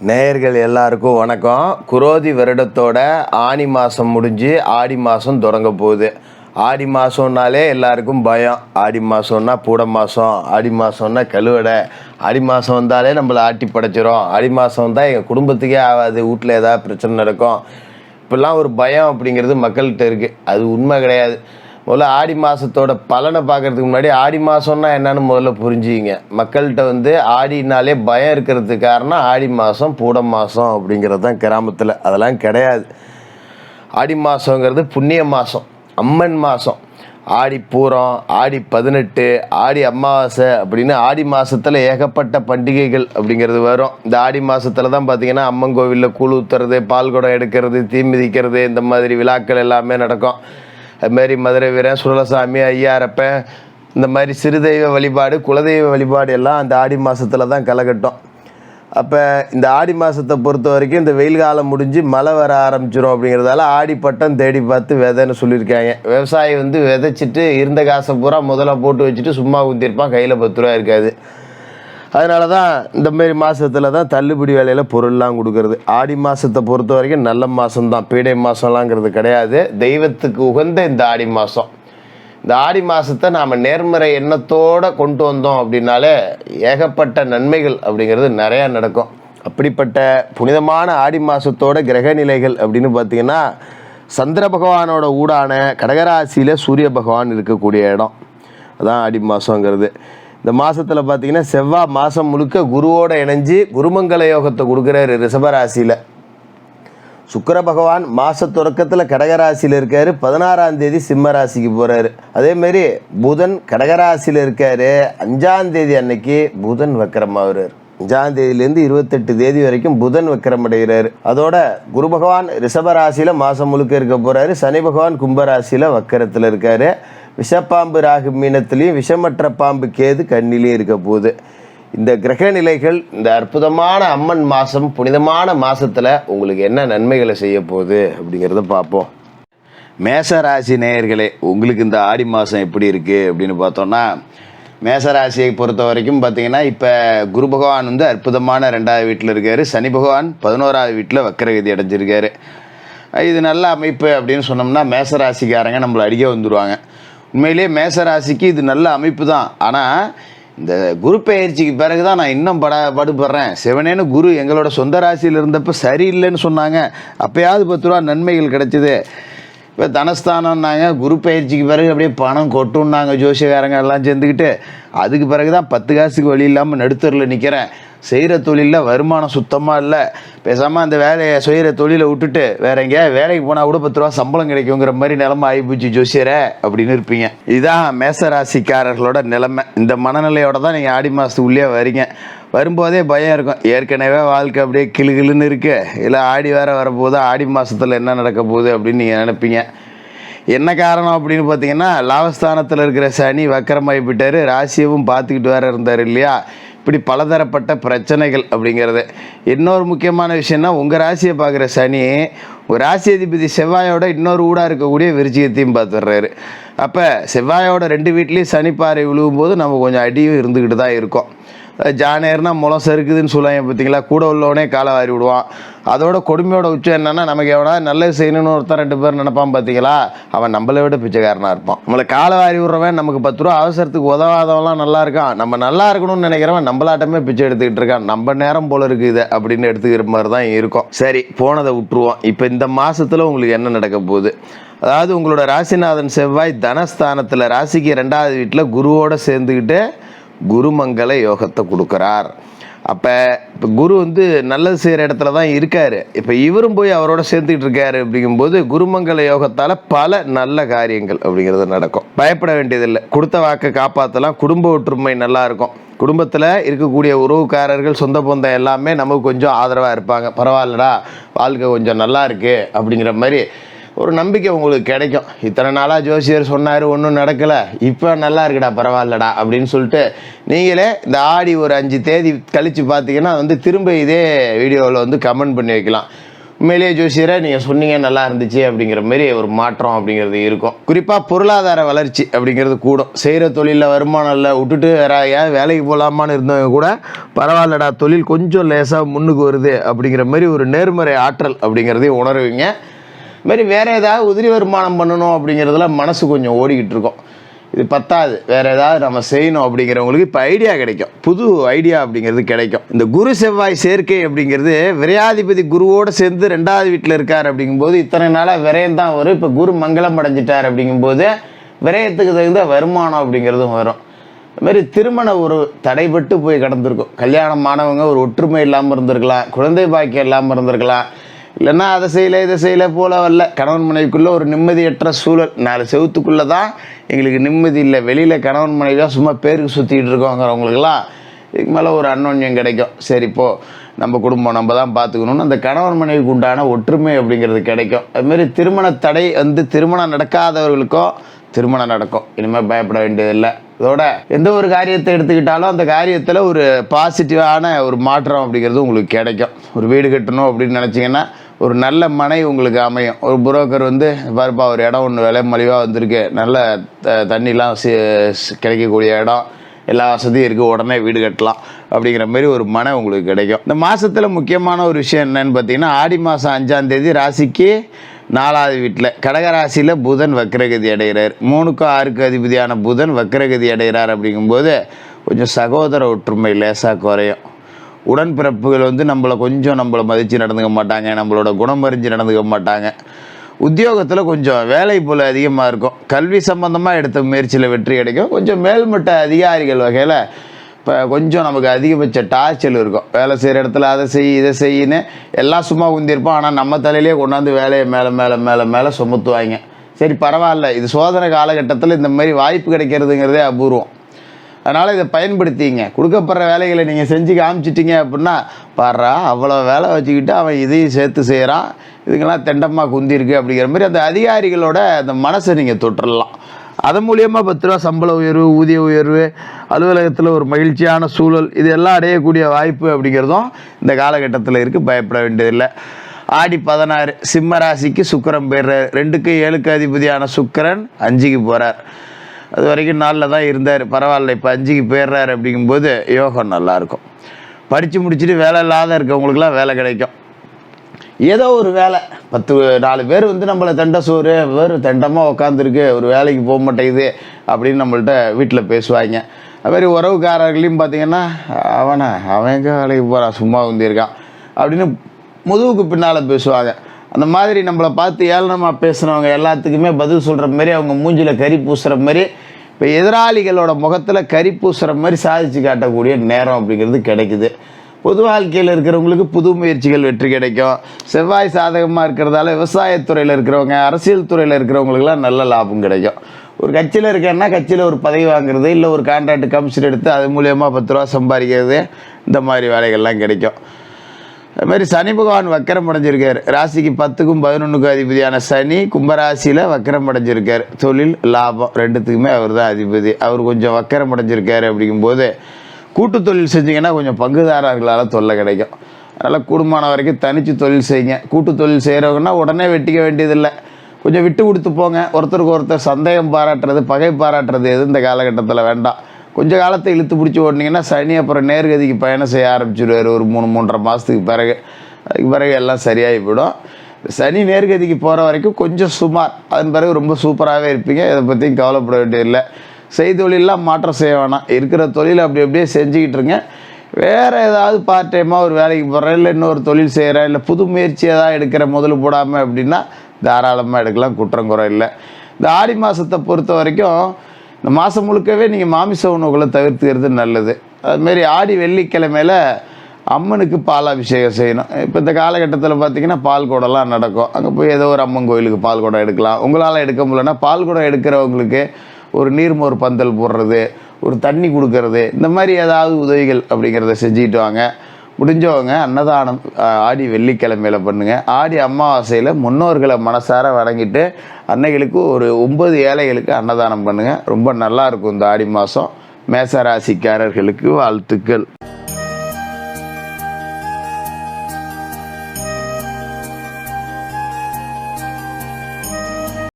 நேயர்கள் எல்லாருக்கும் வணக்கம். குரோதி வருடத்தோட ஆனி மாதம் முடிஞ்சு ஆடி மாதம் தொடங்க போகுது. ஆடி மாதம்னாலே எல்லாருக்கும் பயம். ஆடி மாதம்னா பூட மாதம், ஆடி மாதம்னா கழுவடை, ஆடி மாதம் வந்தாலே நம்மளை ஆட்டி படைச்சிரும், ஆடி மாதம் வந்தால் எங்கள் குடும்பத்துக்கே ஆகாது, வீட்டில் ஏதாவது பிரச்சனை நடக்கும், இப்படிலாம் ஒரு பயம் அப்படிங்கிறது மக்கள்கிட்ட இருக்குது. அது உண்மை கிடையாது. முதல்ல ஆடி மாதத்தோட பலனை பார்க்குறதுக்கு முன்னாடி ஆடி மாதம்னா என்னன்னு முதல்ல புரிஞ்சுக்கிங்க. மக்கள்கிட்ட ஆடினாலே பயம் இருக்கிறதுக்கு காரணம் ஆடி மாதம் பூட மாதம் அப்படிங்கிறது தான் கிராமத்தில். அதெல்லாம் கிடையாது. ஆடி மாதங்கிறது புண்ணிய மாதம், அம்மன் மாதம். ஆடி பூரம், ஆடி 18, ஆடி அமாவாசை அப்படின்னு ஆடி மாதத்தில் ஏகப்பட்ட பண்டிகைகள் அப்படிங்கிறது வரும். இந்த ஆடி மாதத்தில் தான் பார்த்திங்கன்னா அம்மன் கோவிலில் கூழ் ஊற்றுறது, பால் குடம் எடுக்கிறது, தீ மிதிக்கிறது, இந்த மாதிரி விழாக்கள் எல்லாமே நடக்கும். அதுமாரி மதுரை வீரன், சுடலசாமி, ஐயாரப்பன், இந்த மாதிரி சிறுதெய்வ வழிபாடு, குலதெய்வ வழிபாடு எல்லாம் அந்த ஆடி மாதத்தில் தான் களைகட்டும். அப்போ இந்த ஆடி மாதத்தை பொறுத்த வரைக்கும் இந்த வெயில் காலம் முடிஞ்சு மழை வர ஆரம்பிச்சிடும். அப்படிங்கிறதால ஆடி பட்டம் தேடி பார்த்து விதைன்னு சொல்லியிருக்காங்க. விவசாயி விதைச்சிட்டு இருந்த காசை பூரா முதல்ல போட்டு வச்சுட்டு சும்மா ஊற்றிருப்பான், கையில் 10 ரூபா இருக்காது. அதனால தான் இந்தமாரி மாதத்தில் தான் தள்ளுபடி வேலையில் பொருள்லாம் கொடுக்கறது. ஆடி மாதத்தை பொறுத்த வரைக்கும் நல்ல மாதம்தான், பீடை மாதம்லாங்கிறது கிடையாது. தெய்வத்துக்கு உகந்த இந்த ஆடி மாதம். இந்த ஆடி மாதத்தை நாம் நேர்மறை எண்ணத்தோடு கொண்டு வந்தோம் அப்படின்னாலே ஏகப்பட்ட நன்மைகள் அப்படிங்கிறது நிறையா நடக்கும். அப்படிப்பட்ட புனிதமான ஆடி மாதத்தோட கிரக நிலைகள் அப்படின்னு பார்த்திங்கன்னா, சந்திர பகவானோட ஊடான கடகராசியில் சூரிய பகவான் இருக்கக்கூடிய இடம் அதான் ஆடி மாதங்கிறது. இந்த மாதத்தில் பார்த்திங்கன்னா செவ்வாய் மாதம் முழுக்க குருவோடு இணைஞ்சு குருமங்கல யோகத்தை கொடுக்குறாரு ரிஷபராசியில். சுக்கிர பகவான் மாத தொடக்கத்தில் கடகராசியில் இருக்கார், 16ஆம் தேதி சிம்ம ராசிக்கு போகிறாரு. அதேமாரி புதன் கடகராசியில் இருக்கார், 5ஆம் தேதி அன்னைக்கு புதன் வக்கரமாகிறார். 5ஆம் தேதியிலேருந்து 28 தேதி வரைக்கும் புதன் வக்கரம் அடைகிறார். அதோட குரு பகவான் ரிஷபராசியில் மாதம் முழுக்க இருக்க போகிறாரு. சனி பகவான் கும்பராசியில் வக்கரத்தில் இருக்கார். விஷப்பாம்பு ராகு மீனத்துலேயும், விஷமற்ற பாம்பு கேது கண்ணிலையும் இருக்க போகுது. இந்த கிரக நிலைகள் இந்த அற்புதமான அம்மன் மாதம், புனிதமான மாதத்தில் உங்களுக்கு என்ன நன்மைகளை செய்ய போகுது அப்படிங்கிறத பார்ப்போம். மேசராசி நேயர்களே, உங்களுக்கு இந்த ஆடி மாதம் எப்படி இருக்குது அப்படின்னு பார்த்தோன்னா, மேசராசியை பொறுத்த வரைக்கும் பார்த்திங்கன்னா இப்போ குரு பகவான் அற்புதமான 2ஆவது வீட்டில் இருக்கார். சனி பகவான் 11ஆவது வீட்டில் வக்கரகதி அடைஞ்சிருக்காரு. இது நல்ல அமைப்பு அப்படின்னு சொன்னோம்னா மேசராசிக்காரங்க நம்மளை அடிக்க வந்துடுவாங்க. உண்மையிலேயே மேசராசிக்கு இது நல்ல அமைப்பு தான். ஆனால் இந்த குரு பெயர்ச்சிக்கு பிறகு தான் நான் இன்னும் படுபடுறேன். சிவனேன்னு குரு எங்களோட சொந்த ராசியில் இருந்தப்போ சரியில்லைன்னு சொன்னாங்க, அப்போயாவது 10 ரூபா நன்மைகள் கிடைச்சிது. இப்போ தனஸ்தானம்னாங்க, குரு பயிற்சிக்கு பிறகு அப்படியே பணம் கொட்டுன்னாங்க ஜோசியக்காரங்க எல்லாம் சேர்ந்துக்கிட்டு. அதுக்கு பிறகு தான் 10 காசுக்கு வழி இல்லாமல் நடுத்தரில் நிற்கிறேன். செய்கிற தொழிலில் வருமானம் சுத்தமாக இல்லை. பேசாமல் அந்த வேலையை செய்கிற தொழிலை விட்டுட்டு வேற எங்கேயாவது வேலைக்கு போனால் கூட 10 ரூபா சம்பளம் கிடைக்குங்கிற மாதிரி நிலைமை ஆகிப்போச்சு ஜோசியரை அப்படின்னு இருப்பீங்க. இதுதான் மேசராசிக்காரர்களோட நிலைமை. இந்த மனநிலையோட தான் நீங்கள் ஆடி மாதத்துக்குள்ளேயே வரீங்க. வரும்போதே பயம் இருக்கும். ஏற்கனவே வாழ்க்கை அப்படியே கிளுகிளுன்னு இருக்கு, இல்லை ஆடி வேற வரப்போகுது, ஆடி மாதத்தில் என்ன நடக்க போகுது அப்படின்னு நீங்கள் நினைப்பீங்க. என்ன காரணம் அப்படின்னு பார்த்தீங்கன்னா, லாபஸ்தானத்தில் இருக்கிற சனி வக்கரமாகி போயிட்டார், ராசியவும் பார்த்துக்கிட்டு வேற இருந்தார் இல்லையா. இப்படி பலதரப்பட்ட பிரச்சனைகள் அப்படிங்கிறது. இன்னொரு முக்கியமான விஷயம்னா, உங்கள் ராசியை பார்க்குற சனி ஒரு ராசி அதிபதி செவ்வாயோட இன்னொரு ஊடாக இருக்கக்கூடிய விருச்சிகத்தையும் பார்த்துடுறாரு. அப்போ செவ்வாயோட 2 வீட்லேயும் சனி பாறை விழுகும்போது நம்ம கொஞ்சம் அடியும் இருந்துக்கிட்டு தான் இருக்கோம். ஜானேர்னா முளம் சறுக்குதுன்னு சொல்லுவாங்க பார்த்தீங்களா, கூட உள்ளவனே காலை வாரி விடுவான். அதோட கொடுமையோட உச்சம் என்னென்னா, நமக்கு எவ்வளோ நல்லது செய்யணும்னு ஒருத்தர் 2 பேர் நினைப்பான் பார்த்தீங்களா, அவன் நம்மளை விட பிச்சைக்காரனாக இருப்பான். நம்மளை காலை வாரி விடுறவன் நமக்கு 10 ரூபா அவசரத்துக்கு உதவாதவன்லாம் நல்லா இருக்கான், நம்ம நல்லா இருக்கணும்னு நினைக்கிறவன் நம்மளாட்டமே பிச்சை எடுத்துக்கிட்டு இருக்கான், நம்ம நேரம் போல இருக்குது இது அப்படின்னு எடுத்துக்கிற மாதிரி தான் இருக்கும். சரி, போனதை விட்டுருவோம். இப்போ இந்த மாதத்தில் உங்களுக்கு என்ன நடக்க போகுது? அதாவது உங்களோட ராசிநாதன் செவ்வாய் தனஸ்தானத்தில் ராசிக்கு 2ஆவது வீட்டில் குருவோடு சேர்ந்துக்கிட்டு குருமங்கல யோகத்தை கொடுக்குறார். அப்போ இப்போ குரு நல்லது செய்கிற இடத்துல தான் இருக்கார். இப்போ இவரும் போய் அவரோட சேர்த்துக்கிட்டு இருக்காரு. அப்படிங்கும்போது குருமங்கல யோகத்தால் பல நல்ல காரியங்கள் அப்படிங்கிறது நடக்கும். பயப்பட வேண்டியதில்லை. கொடுத்த வாக்கை காப்பாற்றலாம். குடும்ப ஒற்றுமை நல்லா இருக்கும். குடும்பத்தில் இருக்கக்கூடிய உறவுக்காரர்கள், சொந்த பந்தம் எல்லாமே நமக்கு கொஞ்சம் ஆதரவாக இருப்பாங்க. பரவாயில்லடா, வாழ்க்கை கொஞ்சம் நல்லா இருக்குது அப்படிங்கிற மாதிரி ஒரு நம்பிக்கை உங்களுக்கு கிடைக்கும். இத்தனை நாளாக ஜோசியர் சொன்னார், ஒன்றும் நடக்கலை, இப்போ நல்லா இருக்குடா, பரவாயில்லடா அப்படின்னு சொல்லிட்டு நீங்களே இந்த ஆடி ஒரு 5 தேதி கழித்து பார்த்தீங்கன்னா திரும்ப இதே வீடியோவில் கமெண்ட் பண்ணி வைக்கலாம். உண்மையிலேயே ஜோசியரை நீங்கள் சொன்னீங்க நல்லா இருந்துச்சு அப்படிங்கிற மாதிரி ஒரு மாற்றம் அப்படிங்கிறது இருக்கும். குறிப்பாக பொருளாதார வளர்ச்சி அப்படிங்கிறது கூடும். செய்கிற தொழிலில் வருமானம் இல்லை, விட்டுட்டு வேற ஏன் வேலைக்கு போகலாமான்னு இருந்தவங்க கூட பரவாயில்லடா தொழில் கொஞ்சம் லேசாக முன்னுக்கு வருது அப்படிங்கிற மாதிரி ஒரு நேர்மறை ஆற்றல் அப்படிங்கிறதையும் உணர்வீங்க. இதுமாரி வேறு ஏதாவது உதிரி வருமானம் பண்ணணும் அப்படிங்கிறதுல மனசு கொஞ்சம் ஓடிக்கிட்டு இருக்கும். இது பத்தாது, வேறு ஏதாவது நம்ம செய்யணும் அப்படிங்கிறவங்களுக்கு இப்போ ஐடியா கிடைக்கும், புது ஐடியா அப்படிங்கிறது கிடைக்கும். இந்த குரு செவ்வாய் சேர்க்கை அப்படிங்கிறது விரையாதிபதி குருவோடு சேர்ந்து 2வது வீட்டில் இருக்கார் அப்படிங்கும்போது இத்தனை நாளாக விரயம் தான் வரும். இப்போ குரு மங்களம் அடைஞ்சிட்டார் அப்படிங்கும்போது விரயத்துக்கு தகுந்த வருமானம் அப்படிங்கிறதும் வரும். அதுமாரி திருமண ஒரு தடைபட்டு போய் கடந்திருக்கும். கல்யாணமானவங்க ஒரு ஒற்றுமை இல்லாமல் இருந்திருக்கலாம், குழந்தை பாக்கியம் இல்லாமல் இருந்திருக்கலாம், இல்லைன்னா அதை செய்யலை இதை செய்யலை போல வரல. கணவன் மனைவிக்குள்ளே ஒரு நிம்மதியற்ற சூழல். 4 செவத்துக்குள்ளே தான் எங்களுக்கு நிம்மதி இல்லை, வெளியில் கணவன் மனைவியாக சும்மா பேருக்கு சுற்றிக்கிட்டு இருக்கோங்கிறவங்களுக்கெல்லாம் இதுக்கு மேலே ஒரு அன்னோன்யம் கிடைக்கும். சரி இப்போது நம்ம குடும்பம் நம்ம தான் பார்த்துக்கணும்னு அந்த கணவன் மனைவிக்கு உண்டான ஒற்றுமை அப்படிங்கிறது கிடைக்கும். அதுமாரி திருமண தடை திருமணம் நடக்காதவர்களுக்கும் திருமணம் நடக்கும். இனிமேல் பயப்பட வேண்டியதில்லை. இதோட எந்த ஒரு காரியத்தை எடுத்துக்கிட்டாலும் அந்த காரியத்தில் ஒரு பாசிட்டிவான ஒரு மாற்றம் அப்படிங்கிறது உங்களுக்கு கிடைக்கும். ஒரு வீடு கட்டணும் அப்படின்னு நினச்சிங்கன்னா ஒரு நல்ல மனை உங்களுக்கு அமையும். ஒரு புரோக்கர் பாருப்பா ஒரு இடம் ஒன்று விலை மலிவாக வந்திருக்கு, நல்ல தண்ணிலாம் கிடைக்கக்கூடிய இடம், எல்லா வசதியும் இருக்குது, உடனே வீடு கட்டலாம் அப்படிங்கிற மாதிரி ஒரு மனை உங்களுக்கு கிடைக்கும். இந்த மாதத்தில் முக்கியமான ஒரு விஷயம் என்னன்னு பார்த்தீங்கன்னா, ஆடி மாதம் 5ஆம் தேதி ராசிக்கு 4வது வீட்டில் கடகராசியில் புதன் வக்ரகதி அடைகிறார். 3க்கும் 6க்கு அதிபதியான புதன் வக்ரகதி அடைகிறார். அப்படிங்கும்போது கொஞ்சம் சகோதர ஒற்றுமை லேசாக குறையும். உடன்பிறப்புகள் நம்மளை மதித்து நடந்துக்க மாட்டாங்க, நம்மளோட குணம் அறிஞ்சு நடந்துக்க மாட்டாங்க. உத்தியோகத்தில் கொஞ்சம் வேலை போல் அதிகமாக இருக்கும். கல்வி சம்பந்தமாக எடுத்த முயற்சியில் வெற்றி கிடைக்கும். கொஞ்சம் மேல்மட்ட அதிகாரிகள் வகையில் இப்போ கொஞ்சம் நமக்கு அதிகபட்ச டார்ச்சல் இருக்கும். வேலை செய்கிற இடத்துல அதை செய் இதை செய்யின்னு எல்லாம் சும்மா குந்திருப்போம். ஆனால் நம்ம தலையிலே கொண்டாந்து வேலையை மேலே மேலே மேலே மேலே சுமத்துவாங்க. சரி பரவாயில்ல, இது சோதனை காலகட்டத்தில் இந்த மாதிரி வாய்ப்பு கிடைக்கிறதுங்கிறதே அபூர்வம். அதனால் இதை பயன்படுத்திங்க. கொடுக்கப்படுற வேலைகளை நீங்கள் செஞ்சு காமிச்சிட்டிங்க அப்படின்னா பாடுறா அவ்வளோ வேலை வச்சுக்கிட்டு அவன் இதையும் சேர்த்து செய்கிறான், இதுக்கெல்லாம் தெண்டமாக குந்திருக்கு அப்படிங்கிற மாதிரி அந்த அதிகாரிகளோட அந்த மனசை நீங்கள் தொட்டுடலாம். அதன் மூலியமாக 10 ரூபா சம்பள உயர்வு, ஊதிய உயர்வு, அலுவலகத்தில் ஒரு மகிழ்ச்சியான சூழல், இதெல்லாம் அடையக்கூடிய வாய்ப்பு அப்படிங்கிறதும் இந்த காலகட்டத்தில் இருக்குது. பயப்பட வேண்டியதில்லை. ஆடி 16 சிம்ம ராசிக்கு சுக்கிரன் போயிடுறார். 2க்கு 7க்கு அதிபதியான சுக்கிரன் 5க்கு போகிறார். அது வரைக்கும் 4ல் தான் இருந்தார், பரவாயில்ல. இப்போ 5க்கு போயிடுறாரு அப்படிங்கும்போது யோகம் நல்லாயிருக்கும். படித்து முடிச்சுட்டு வேலை இல்லாத இருக்கவங்களுக்குலாம் வேலை கிடைக்கும். ஏதோ ஒரு வேலை 4 பேர் நம்மளை தெண்ட சோறு வேறு தெண்டமாக உட்காந்துருக்கு, ஒரு வேலைக்கு போக மாட்டேங்குது அப்படின்னு நம்மள்ட்ட வீட்டில் பேசுவாங்க. அதுமாதிரி உறவுக்காரர்களையும் பார்த்திங்கன்னா அவன் எங்கே வேலைக்கு போகிறான், சும்மா இருக்கான் அப்படின்னு முதுகுக்கு பின்னால் பேசுவாங்க. அந்த மாதிரி நம்மளை பார்த்து ஏளனமாக பேசுகிறவங்க எல்லாத்துக்குமே பதில் சொல்கிற மாதிரி, அவங்க மூஞ்சில் கறி பூசுகிற மாதிரி, இப்போ எதிராளிகளோட முகத்தில் கறி பூசுகிற மாதிரி சாதிச்சு காட்டக்கூடிய நேரம் அப்படிங்கிறது கிடைக்குது. பொது வாழ்க்கையில் இருக்கிறவங்களுக்கு புது முயற்சிகள் வெற்றி கிடைக்கும். செவ்வாய் சாதகமாக இருக்கிறதால விவசாயத்துறையில் இருக்கிறவங்க, அரசியல் துறையில் இருக்கிறவங்களுக்குலாம் நல்ல லாபம் கிடைக்கும். ஒரு கட்சியில் இருக்கேன்னா கட்சியில் ஒரு பதவி வாங்குறது, இல்லை ஒரு கான்ட்ராக்ட் கமிஷன் எடுத்து அது மூலயமா 10 ரூபா சம்பாதிக்கிறது, இந்த மாதிரி வேலைகள்லாம் கிடைக்கும். அதுமாதிரி சனி பகவான் வக்கரம் அடைஞ்சிருக்கார். ராசிக்கு 10க்கும் 11க்கும் அதிபதியான சனி கும்பராசியில் வக்கரம் அடைஞ்சிருக்கார். தொழில் லாபம் 2த்துக்குமே அவர் தான் அதிபதி. அவர் கொஞ்சம் வக்கரம் அடைஞ்சிருக்காரு. அப்படிங்கும்போது கூட்டு தொழில் செஞ்சிங்கன்னா கொஞ்சம் பங்குதாரர்களால் தொல்லை கிடைக்கும். அதனால் கூடுமான வரைக்கும் தனித்து தொழில் செய்யுங்க. கூட்டு தொழில் செய்கிறவங்கன்னா உடனே வெட்டிக்க வேண்டியதில்லை, கொஞ்சம் விட்டு கொடுத்து போங்க. ஒருத்தருக்கு ஒருத்தர் சந்தேகம் பாராட்டுறது, பகை பாராட்டுறது எது இந்த காலகட்டத்தில் வேண்டாம். கொஞ்சம் காலத்தை இழுத்து பிடிச்சி ஓட்டினீங்கன்னா சனி அப்புறம் நேர்கதிக்கு பயணம் செய்ய ஆரம்பிச்சிடுவார். ஒரு 3-3.5 மாதத்துக்கு பிறகு, அதுக்கு பிறகு எல்லாம் சரியாகி போயிடும். சனி நேர்கதிக்கு போகிற வரைக்கும் கொஞ்சம் சுமார், அதன் பிறகு ரொம்ப சூப்பராகவே இருப்பீங்க. இதை பற்றியும் கவலைப்பட வேண்டியதில்லை. செய்தொழிலெலாம் மாற்றம் செய்ய வேணாம். இருக்கிற தொழில் அப்படியே செஞ்சுக்கிட்டு இருங்க. வேறு ஏதாவது பார்ட் டைமாக ஒரு வேலைக்கு போகிறேன், இல்லை இன்னொரு தொழில் செய்கிறேன், இல்லை புது முயற்சி ஏதாவது எடுக்கிற முதல் போடாமல் அப்படின்னா தாராளமாக எடுக்கலாம், குற்றம் குறை இல்லை. இந்த ஆடி மாதத்தை பொறுத்த வரைக்கும் இந்த மாதம் முழுக்கவே நீங்கள் மாமிச உணவுகளை தவிர்த்துக்கிறது நல்லது. அதுமாரி ஆடி வெள்ளிக்கிழமையில் அம்மனுக்கு பாலாபிஷேகம் செய்யணும். இப்போ இந்த காலகட்டத்தில் பார்த்திங்கன்னா பால் குடம்லாம் நடக்கும். அங்கே போய் ஏதோ ஒரு அம்மன் கோயிலுக்கு பால் குடம் எடுக்கலாம். உங்களால் எடுக்க முடியலன்னா பால் குடம் எடுக்கிறவங்களுக்கு ஒரு நீர்மோர் பந்தல் போடுறது, ஒரு தண்ணி கொடுக்கறது, இந்த மாதிரி ஏதாவது உதவிகள் அப்படிங்கிறத செஞ்சுக்கிட்டு வாங்க. முடிஞ்சவங்க அன்னதானம் ஆடி வெள்ளிக்கிழமையில் பண்ணுங்கள். ஆடி அமாவாசையில் முன்னோர்களை மனசார வணங்கிட்டு அன்னைகளுக்கு ஒரு 9 ஏழைகளுக்கு அன்னதானம் பண்ணுங்கள். ரொம்ப நல்லாயிருக்கும் இந்த ஆடி மாதம். மேசராசிக்காரர்களுக்கு வாழ்த்துக்கள்.